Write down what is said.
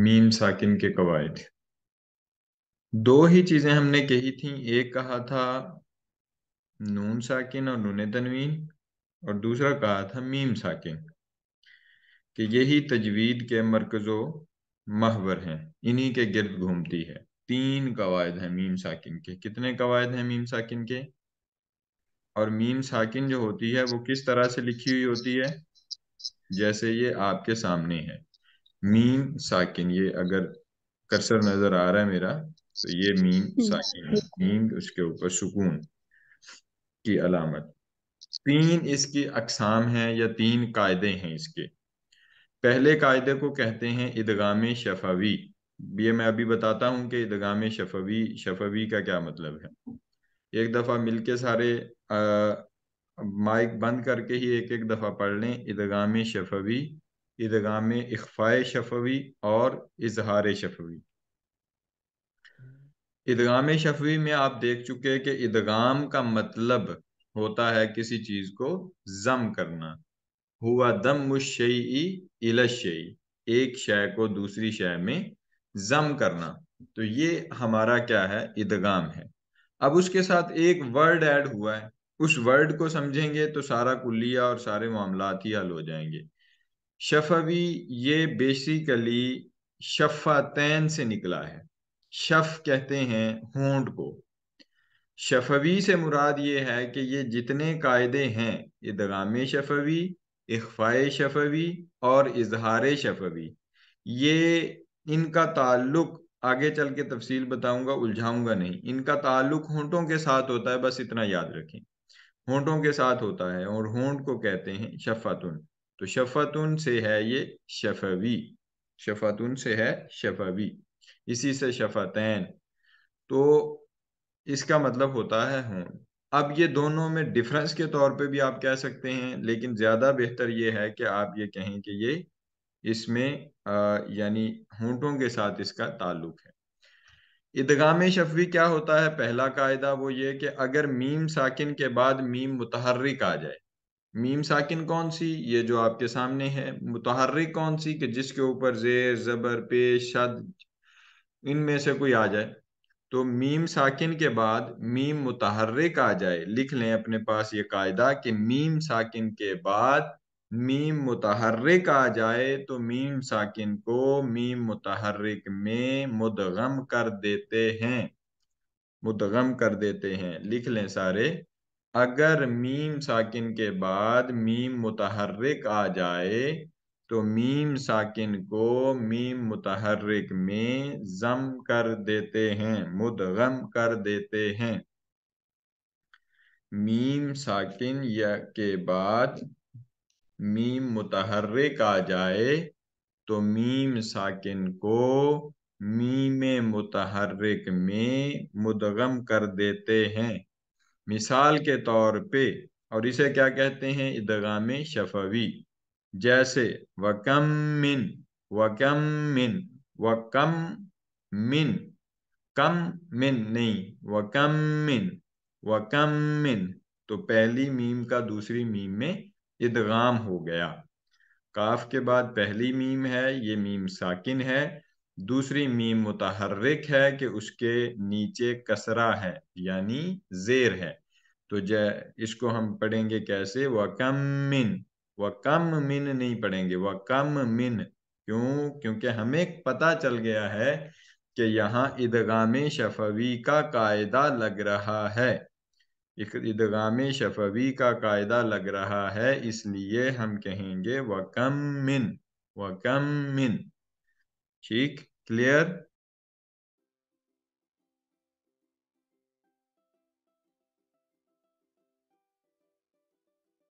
Meme साकिन के कवायद। दो ही चीजें हमने कही थी, एक कहा था नून साकिन और नून तनवीन, और दूसरा कहा था मीम साकिन, कि यही तजवीद के मरकज़ो महवर हैं, इन्हीं के गिर्द घूमती है। तीन कवायद हैं मीम साकिन के। कितने कवायद हैं मीम साकिन के? और मीम साकिन जो होती है वो किस तरह से लिखी हुई होती है? जैसे ये आपके सामने है, मीम साकिन। ये अगर कर्सर नजर आ रहा है मेरा, तो ये मीम साकिन है। मीम उसके ऊपर सुकून की अलामत। तीन इसकी अकसाम हैं या तीन कायदे हैं इसके। पहले कायदे को कहते हैं इदगाम शफवी। ये मैं अभी बताता हूं कि इदगाम शफवी शफवी का क्या मतलब है। एक दफा मिलके सारे माइक बंद करके ही एक एक दफा पढ़ लें। इदगाम शफवी, इदगाम इख्फाए शफवी और इजहार शफवी। इदगाम शफवी में आप देख चुके हैं कि इदगाम का मतलब होता है किसी चीज को जम करना। हुआ दम मुश्शई इला शई, एक शय को दूसरी शय में जम करना। तो ये हमारा क्या है? इदगाम है। अब उसके साथ एक वर्ड ऐड हुआ है, उस वर्ड को समझेंगे तो सारा कुल्लिया और सारे मामलात ही हल हो जाएंगे। शफवी, ये बेसिकली शफातैन से निकला है। शफ कहते हैं होंठ को। शफवी से मुराद ये है कि ये जितने कायदे हैं, इदगाम शफवी, इख्फाए शफवी और इजहार शफवी, ये इनका ताल्लुक आगे चल के तफसील बताऊंगा, उलझाऊंगा नहीं। इनका ताल्लुक होंठों के साथ होता है, बस इतना याद रखें। होंठों के साथ होता है और होंठ को कहते हैं शफातुन। तो शफातुन से है ये शफवी। शफातुन से है शफवी, इसी से शफातैन। तो इसका मतलब होता है होंठ। अब ये दोनों में डिफरेंस के तौर पे भी आप कह सकते हैं, लेकिन ज्यादा बेहतर ये है कि आप ये कहें कि ये इसमें यानी होंठों के साथ इसका ताल्लुक है। इदगाम शफवी क्या होता है? पहला कायदा वो ये कि अगर मीम साकिन के बाद मीम मुतहर्रिक आ जाए। मीम साकिन कौन सी? ये जो आपके सामने है। मुतहर्रिक कौन सी? कि जिसके ऊपर जेर जबर पेश शद, इनमें से कोई आ जाए। तो मीम साकिन के बाद मीम मुतहर्रिक आ जाए। लिख लें अपने पास ये कायदा कि मीम साकिन के बाद मीम मुतहर्रिक आ जाए तो मीम साकिन को मीम मुतहर्रिक में मुदगम कर देते हैं। मुदगम कर देते हैं, लिख लें सारे। अगर मीम साकिन के बाद मीम मुतहर्रिक आ जाए तो मीम साकिन को मीम मुतहर्रिक में जम कर देते हैं, मुदगम कर देते हैं। मीम साकिन या के बाद मीम मुतहर्रिक आ जाए तो मीम साकिन को मीम मुतहर्रिक में मुदगम कर देते हैं। मिसाल के तौर पे, और इसे क्या कहते हैं? इदगाम शफवी। जैसे वकम मिन, वकम मिन, वकम मिन, कम मिन नहीं, वकम मिन, वकम मिन। तो पहली मीम का दूसरी मीम में इदगाम हो गया। काफ के बाद पहली मीम है, ये मीम साकिन है। दूसरी मीम मुतहर्रिक है कि उसके नीचे कसरा है यानी जेर है। तो इसको हम पढ़ेंगे कैसे? वकम मिन, वकम मिन नहीं पढ़ेंगे, वकम मिन। क्यों? क्योंकि हमें पता चल गया है कि यहाँ इदगाम शफवी का कायदा लग रहा है। इदगाम शफवी का कायदा लग रहा है, इसलिए हम कहेंगे वकम मिन, वकम मिन। ठीक, क्लियर?